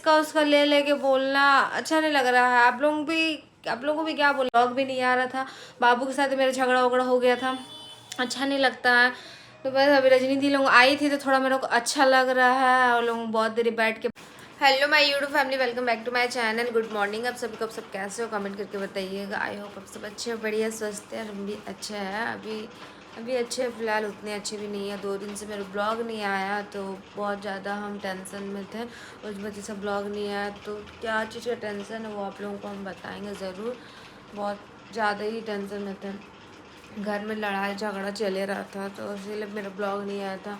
इसका उसका ले लेके बोलना अच्छा नहीं लग रहा है। आप लोगों को भी क्या बोल, व्लॉग भी नहीं आ रहा था, बाबू के साथ मेरा झगड़ा वगड़ा हो गया था, अच्छा नहीं लगता है। तो बस अभी रजनी दी लोग आई थी तो थोड़ा मेरे को अच्छा लग रहा है और लोग बहुत देर बैठ के। Hello my YouTube family, welcome back to my channel. Good morning आप सबको, आप सब कैसे हो कमेंट करके बताइएगा। आई होप आप सब अच्छे बढ़िया स्वस्थ हैं, हम भी अच्छे हैं। अभी अच्छे फ़िलहाल, उतने अच्छे भी नहीं है। 2 दिन से मेरा ब्लॉग नहीं आया तो बहुत ज़्यादा हम टेंशन में थे, उस वजह से ब्लॉग नहीं आया। तो क्या चीज़ का टेंशन है वो आप लोगों को हम बताएँगे ज़रूर। बहुत ज़्यादा ही टेंशन में थे, घर में लड़ाई झगड़ा चले रहा था तो इसीलिए मेरा ब्लॉग नहीं आया था।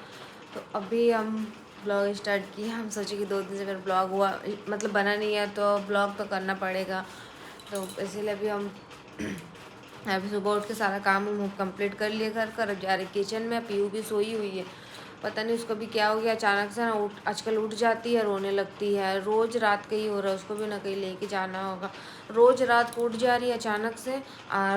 तो अभी हम ब्लॉग स्टार्ट किए। हम सोचे कि 2 दिन से मेरा ब्लॉग हुआ मतलब बना नहीं है तो ब्लॉग तो करना पड़ेगा। तो इसीलिए अभी हम अभी सुबह उठ के सारा काम हम कंप्लीट कर लिए घर का। जा रहे किचन में, पीयू भी सोई हुई है, पता नहीं उसको भी क्या हो गया अचानक से ना, आजकल उठ जाती है, रोने लगती है। रोज़ रात का ही हो रहा है, उसको भी ना कहीं लेके जाना होगा। रोज़ रात को उठ जा रही है अचानक से,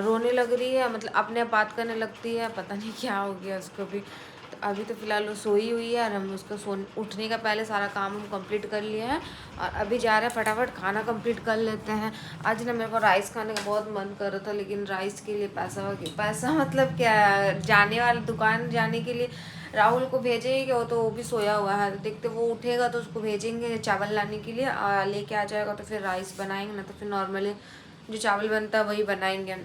रोने लग रही है, मतलब अपने आप बात करने लगती है, पता नहीं क्या हो गया उसको भी। तो अभी तो फ़िलहाल वो सोई हुई है और हम उसको उठने का पहले सारा काम हम कंप्लीट कर लिए हैं और अभी जा रहे हैं फटाफट खाना कंप्लीट कर लेते हैं। आज ना मेरे को राइस खाने का बहुत मन कर रहा था, लेकिन राइस के लिए पैसा मतलब क्या, जाने वाले दुकान जाने के लिए राहुल को भेजेंगे, वो भी सोया हुआ है। देखते वो उठेगा तो उसको भेजेंगे चावल लाने के लिए, लेके आ जाएगा तो फिर राइस बनाएंगे, ना तो फिर नॉर्मली जो चावल बनता है वही बनाएंगे।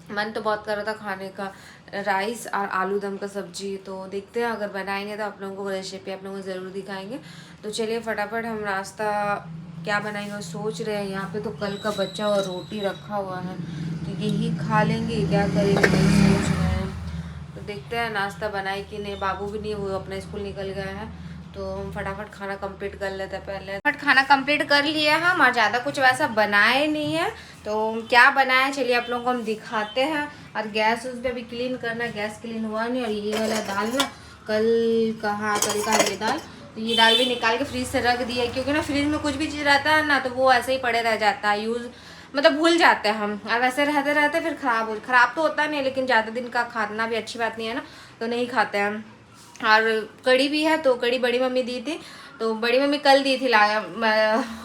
मन तो बहुत कर रहा था खाने का, राइस और आलू दम का सब्जी। तो देखते हैं अगर बनाएंगे तो आप लोगों को रेसिपी आप लोगों को ज़रूर दिखाएंगे। तो चलिए फटाफट हम नाश्ता क्या बनाएंगे सोच रहे हैं। यहाँ पे तो कल का बचा हुआ रोटी रखा हुआ है तो यही खा लेंगे, क्या करेंगे वही सोच रहे हैं। तो देखते हैं नाश्ता बनाए कि नहीं। बाबू भी नहीं, वो अपना स्कूल निकल गया है तो हम फटाफट खाना कंप्लीट कर लेते हैं। पहले फटाफट खाना कंप्लीट कर लिया है हम, और ज़्यादा कुछ वैसा बनाए नहीं है। तो क्या बनाया चलिए आप लोगों को हम दिखाते हैं। और गैस उस पर भी क्लीन करना, गैस क्लीन हुआ नहीं। और ये वाला दाल ना कल का ये दाल, तो ये दाल भी निकाल के फ्रिज से रख दिया, क्योंकि ना फ्रिज में कुछ भी चीज़ रहता है ना तो वो ऐसे ही पड़े रह जाता है, यूज़ मतलब भूल जाते हैं हम। और वैसे रहते रहते फिर ख़राब तो होता नहीं, लेकिन ज़्यादा दिन का खाना भी अच्छी बात नहीं है ना, तो नहीं खाते हैं। और कड़ी भी है, तो कड़ी बड़ी मम्मी दी थी, तो बड़ी मम्मी कल दी थी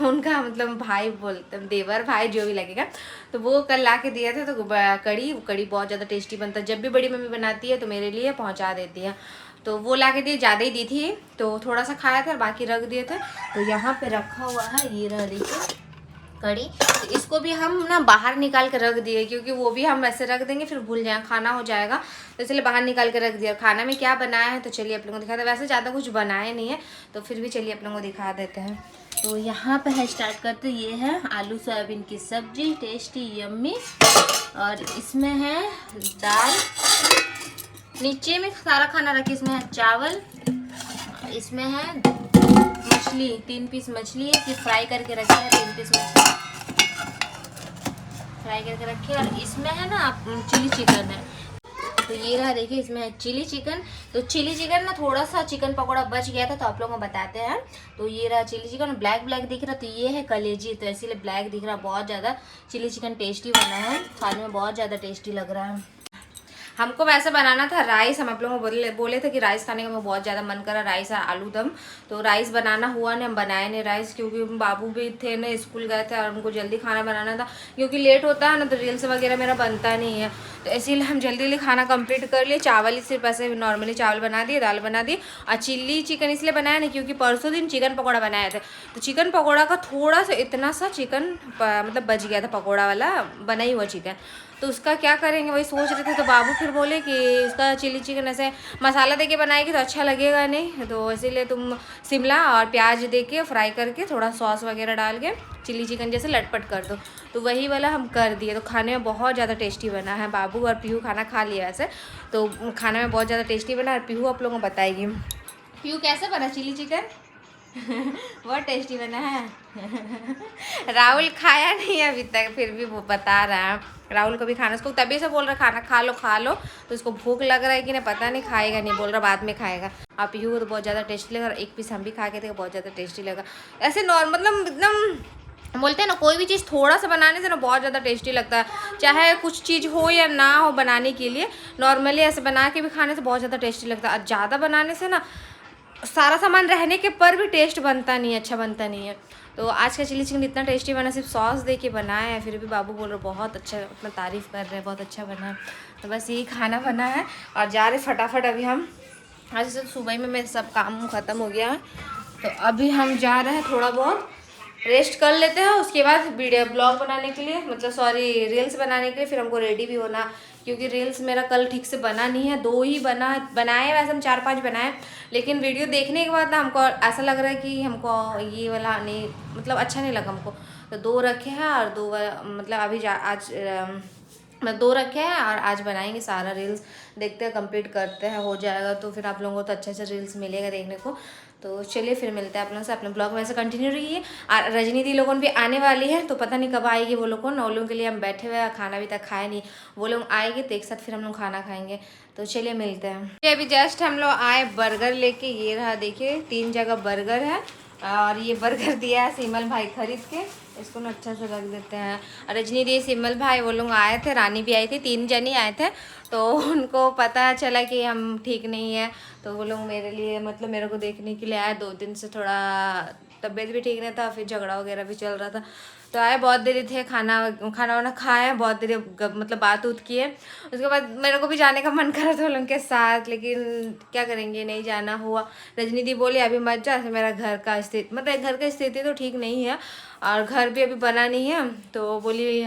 उनका मतलब भाई बोलते देवर भाई जो भी लगेगा, तो वो कल ला के दिया था। तो कड़ी बहुत ज़्यादा टेस्टी बनता है, जब भी बड़ी मम्मी बनाती है तो मेरे लिए पहुंचा देती है। तो वो ला के दी, ज़्यादा ही दी थी, तो थोड़ा सा खाया था और बाकी रख दिए थे। तो यहाँ पे रखा हुआ है, ये रहा देखिए कड़ी। तो इसको भी हम ना बाहर निकाल कर रख दिए, क्योंकि वो भी हम ऐसे रख देंगे फिर भूल जाए, खाना हो जाएगा, तो इसलिए बाहर निकाल कर रख दिया। खाना में क्या बनाया है तो चलिए आप लोगों को दिखाते हैं। वैसे ज़्यादा कुछ बनाया नहीं है तो फिर भी चलिए आप लोगों को दिखा देते हैं। तो यहाँ पे है, स्टार्ट करते। ये है आलू सोयाबीन की सब्जी, टेस्टी यम्मी। और इसमें है दाल, नीचे में सारा खाना रखी, इसमें है चावल, इसमें है मछली, 3 पीस मछली है कि फ्राई करके रखे हैं, 3 पीस मछली फ्राई करके रखे। और इसमें है ना चिली चिकन है, तो ये रहा देखिए, इसमें है चिली चिकन। तो चिली चिकन ना थोड़ा सा चिकन पकौड़ा बच गया था तो आप लोगों को बताते हैं। तो ये रहा चिली चिकन, ब्लैक ब्लैक दिख रहा, तो ये है कलेजी, तो इसीलिए ब्लैक दिख रहा। बहुत ज़्यादा चिली चिकन टेस्टी बना है, खाने में बहुत ज़्यादा टेस्टी लग रहा है। हमको वैसे बनाना था राइस, हम आप लोगों को बोले थे कि राइस खाने का मैं बहुत ज़्यादा मन करा, राइस और आलू दम। तो राइस बनाना हुआ नहीं, हम बनाए नहीं राइस, क्योंकि बाबू भी थे ना, स्कूल गए थे और उनको जल्दी खाना बनाना था, क्योंकि लेट होता है ना तो रील्स वगैरह मेरा बनता नहीं है। तो इसीलिए हम जल्दी खाना कंप्लीट कर लिए। चावल ही सिर्फ ऐसे नॉर्मली चावल बना दिए, दाल बना दी। और चिल्ली चिकन इसलिए बनाया नहीं क्योंकि परसों दिन चिकन पकौड़ा बनाए थे, तो चिकन पकौड़ा का थोड़ा सा इतना सा चिकन मतलब बच गया था, पकौड़ा वाला बना ही हुआ चिकन, तो उसका क्या करेंगे वही सोच रहे थे। तो बाबू फिर बोले कि उसका चिली चिकन ऐसे मसाला देके बनाएगी तो अच्छा लगेगा नहीं, तो इसीलिए तुम शिमला और प्याज देके फ्राई करके थोड़ा सॉस वगैरह डाल के चिली चिकन जैसे लटपट कर दो। तो वही वाला हम कर दिए, तो खाने में बहुत ज़्यादा टेस्टी बना है। बाबू और पीहू खाना खा लिया ऐसे, तो खाने में बहुत ज़्यादा टेस्टी बना। और पीहू आप लोगों को बताएगी पीहू कैसे बना चिली चिकन। बहुत टेस्टी बना है। राहुल खाया नहीं है अभी तक, फिर भी वो बता रहा है। राहुल को भी खाना, उसको तभी से बोल रहा खाना खा लो, तो उसको भूख लग रहा है कि नहीं पता नहीं, खाएगा नहीं, बोल रहा बाद में खाएगा। आप पीहू को तो बहुत ज़्यादा टेस्टी लगा, और एक पीस हम भी खा के थे, बहुत ज़्यादा टेस्टी लगा। ऐसे नॉर्मल मतलब एकदम बोलते हैं ना, कोई भी चीज़ थोड़ा सा बनाने से ना बहुत ज़्यादा टेस्टी लगता है, चाहे कुछ चीज़ हो या ना हो बनाने के लिए, नॉर्मली ऐसे बना के भी खाने से बहुत ज़्यादा टेस्टी लगता है। और ज़्यादा बनाने से ना सारा सामान रहने के पर भी टेस्ट बनता नहीं है, अच्छा बनता नहीं है। तो आज का चिली चिकन इतना टेस्टी बना, सिर्फ सॉस दे के बनाया है, फिर भी बाबू बोल रहे बहुत अच्छा, अपना तारीफ़ कर रहे हैं, बहुत अच्छा बना है। तो बस यही खाना बना है और जा रहे फटाफट अभी हम। आज से सुबह में मेरे सब काम ख़त्म हो गया है, तो अभी हम जा रहे हैं थोड़ा बहुत रेस्ट कर लेते हैं, उसके बाद वीडियो ब्लॉग बनाने के लिए, मतलब सॉरी रील्स बनाने के लिए फिर हमको रेडी भी होना, क्योंकि रील्स मेरा कल ठीक से बना नहीं है, 2 ही बनाए, वैसे हम 4-5 बनाए, लेकिन वीडियो देखने के बाद ना हमको ऐसा लग रहा है कि हमको ये वाला नहीं, मतलब अच्छा नहीं लगा हमको, तो 2 रखे हैं और 2 मतलब अभी आज मैं 2 रखे हैं और आज बनाएंगे सारा रील्स, देखते हैं कंप्लीट करते हैं, हो जाएगा तो फिर आप लोगों को तो अच्छे अच्छे रील्स मिलेगा देखने को। तो चलिए फिर मिलते हैं आप लोगों से, अपने ब्लॉग में से कंटिन्यू रहिए। और रजनी दी लोगों भी आने वाली है, तो पता नहीं कब आएगी वो लोग, उन लोगों के लिए हम बैठे हुए हैं, खाना अभी तक खाए नहीं, वो लोग आएंगे तो एक साथ फिर हम लोग खाना खाएंगे। तो चलिए मिलते हैं। अभी जस्ट हम लोग आए बर्गर लेके, ये रहा देखिए 3 जगह बर्गर है, और ये बर्गर दिया है सिमल भाई खरीद के, इसको ना अच्छा से रख देते हैं। रजनी दी, सिमल भाई वो लोग आए थे, रानी भी आई थी, 3 जनी आए थे, तो उनको पता चला कि हम ठीक नहीं है, तो वो लोग मेरे लिए मतलब मेरे को देखने के लिए आए। 2 दिन से थोड़ा तबीयत भी ठीक नहीं था, फिर झगड़ा वगैरह भी चल रहा था, तो आए, बहुत देरी थे, खाना वाना खाए, बहुत देरी मतलब बात उत किए। उसके बाद मेरे को भी जाने का मन करा था उनके साथ, लेकिन क्या करेंगे, नहीं जाना हुआ। रजनी दी बोली अभी मत जा, मेरा घर का स्थिति मतलब घर का स्थिति तो ठीक नहीं है और घर भी अभी बना नहीं है, तो बोली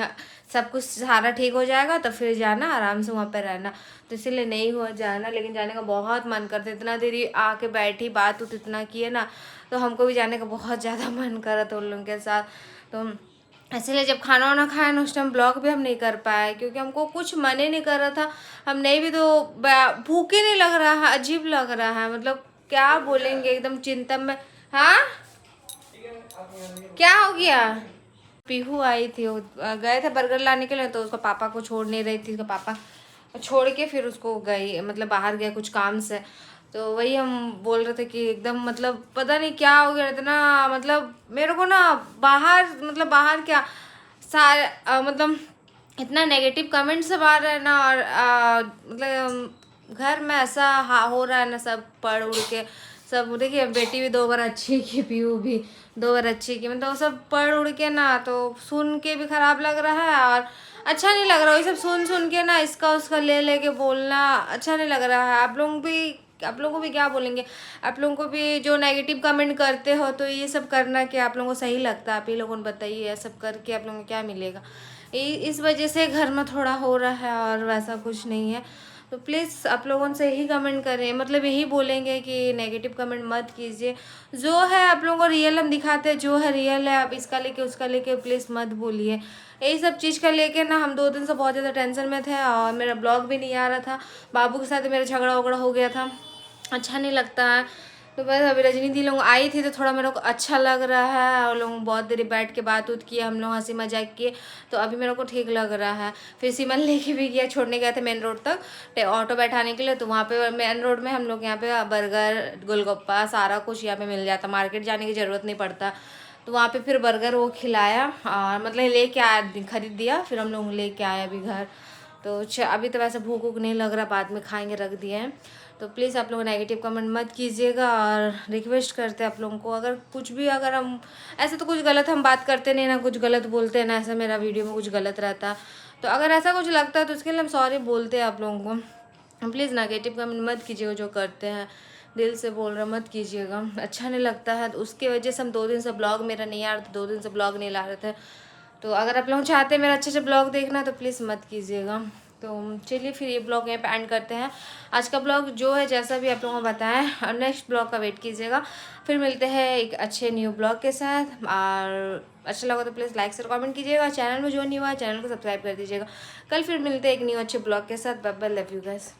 सब कुछ सारा ठीक हो जाएगा तो फिर जाना, आराम से वहाँ पर रहना, तो इसीलिए नहीं हुआ जाना। लेकिन जाने का बहुत मन करता, इतना देरी आके बैठी, बात उत इतना किए ना, तो हमको भी जाने का बहुत ज़्यादा मन करा था उन लोगों के साथ। तो इसलिए जब खाना वाना खाया ना, उस टाइम ब्लॉग भी हम नहीं कर पाए, क्योंकि हमको कुछ मन ही नहीं कर रहा था, हम नहीं भी तो भूख ही नहीं लग रहा है, अजीब लग रहा है, मतलब क्या बोलेंगे, एकदम चिंता में। हाँ क्या हो गया? पीहू आई थी, गए थे बर्गर लाने के लिए, तो उसका पापा को छोड़ नहीं रही थी, उसका पापा छोड़ के फिर उसको गई, मतलब बाहर गया कुछ काम से, तो वही हम बोल रहे थे कि एकदम मतलब पता नहीं क्या हो गया इतना, मतलब मेरे को ना बाहर क्या सारे मतलब इतना नेगेटिव कमेंट सब आ रहा है ना, और मतलब घर में ऐसा हो रहा है ना, सब पढ़ उड़ के सब, देखिए बेटी भी 2 बार अच्छी की, पीयू भी 2 बार अच्छी की, मतलब सब पढ़ उड़ के ना, तो सुन के भी खराब लग रहा है और अच्छा नहीं लग रहा, ये सब सुन के ना, इसका उसका ले के बोलना अच्छा नहीं लग रहा है। आप लोगों को भी क्या बोलेंगे, आप लोगों को भी जो नेगेटिव कमेंट करते हो, तो ये सब करना क्या आप लोगों को सही लगता है? आप ही लोगों ने बताइए, ये सब करके आप लोगों को क्या मिलेगा? इस वजह से घर में थोड़ा हो रहा है और वैसा कुछ नहीं है, तो प्लीज़ आप लोगों से यही कमेंट करें, मतलब यही बोलेंगे कि नेगेटिव कमेंट मत कीजिए, जो है आप लोगों को रियल हम दिखाते हैं, जो है रियल है, आप इसका लेके उसका लेके प्लीज़ मत बोलिए। यही सब चीज़ का लेके ना हम 2 दिन से बहुत ज़्यादा टेंशन में थे, और मेरा ब्लॉग भी नहीं आ रहा था, बाबू के साथ मेरा झगड़ा वगड़ा हो गया था, अच्छा नहीं लगता है। तो बस अभी रजनी दी लोग आई थी, तो थोड़ा मेरे को अच्छा लग रहा है, और लोग बहुत देरी बैठ के बात उत किए, हम लोग हंसी मजाक किए, तो अभी मेरे को ठीक लग रहा है। फिर सिमल लेके भी गया, छोड़ने गए थे मेन रोड तक ऑटो बैठाने के लिए, तो वहाँ पे मेन रोड में हम लोग यहाँ पे बर्गर गोलगप्पा सारा कुछ यहाँ पे मिल जाता, मार्केट जाने की ज़रूरत नहीं पड़ता, तो वहाँ पे फिर बर्गर वो खिलाया, और मतलब लेके आया, खरीद दिया, फिर हम लोग लेके आए अभी घर। तो अभी तो वैसे भूख वूख नहीं लग रहा, बाद में खाएंगे, रख दिए हैं। तो प्लीज़ आप लोग नेगेटिव कमेंट मत कीजिएगा, और रिक्वेस्ट करते हैं आप लोगों को, अगर कुछ भी, अगर हम ऐसे तो कुछ गलत हम बात करते नहीं ना, कुछ गलत बोलते हैं ना, ऐसा मेरा वीडियो में कुछ गलत रहता, तो अगर ऐसा कुछ लगता है तो उसके लिए हम सॉरी बोलते हैं आप लोगों को। प्लीज़ नेगेटिव कमेंट मत कीजिएगा, जो करते हैं दिल से बोल रहा मत कीजिएगा, अच्छा नहीं लगता है। तो उसकी वजह से हम 2 दिन से ब्लॉग मेरा नहीं आ रहा था, 2 दिन से ब्लॉग नहीं ला रहे थे, तो अगर आप लोग चाहते हैं मेरा अच्छे से ब्लॉग देखना, तो प्लीज़ मत कीजिएगा। तो चलिए फिर ये ब्लॉग यहाँ पे एंड करते हैं। आज का ब्लॉग जो है जैसा भी आप लोगों को बताएं, और नेक्स्ट ब्लॉग का वेट कीजिएगा, फिर मिलते हैं एक अच्छे न्यू ब्लॉग के साथ। और अच्छा लगा तो प्लीज़ लाइक और कमेंट कीजिएगा, चैनल में जो नहीं हुआ है चैनल को सब्सक्राइब कर दीजिएगा। कल फिर मिलते हैं एक न्यू अच्छे ब्लॉग के साथ। Bye bye, love you guys.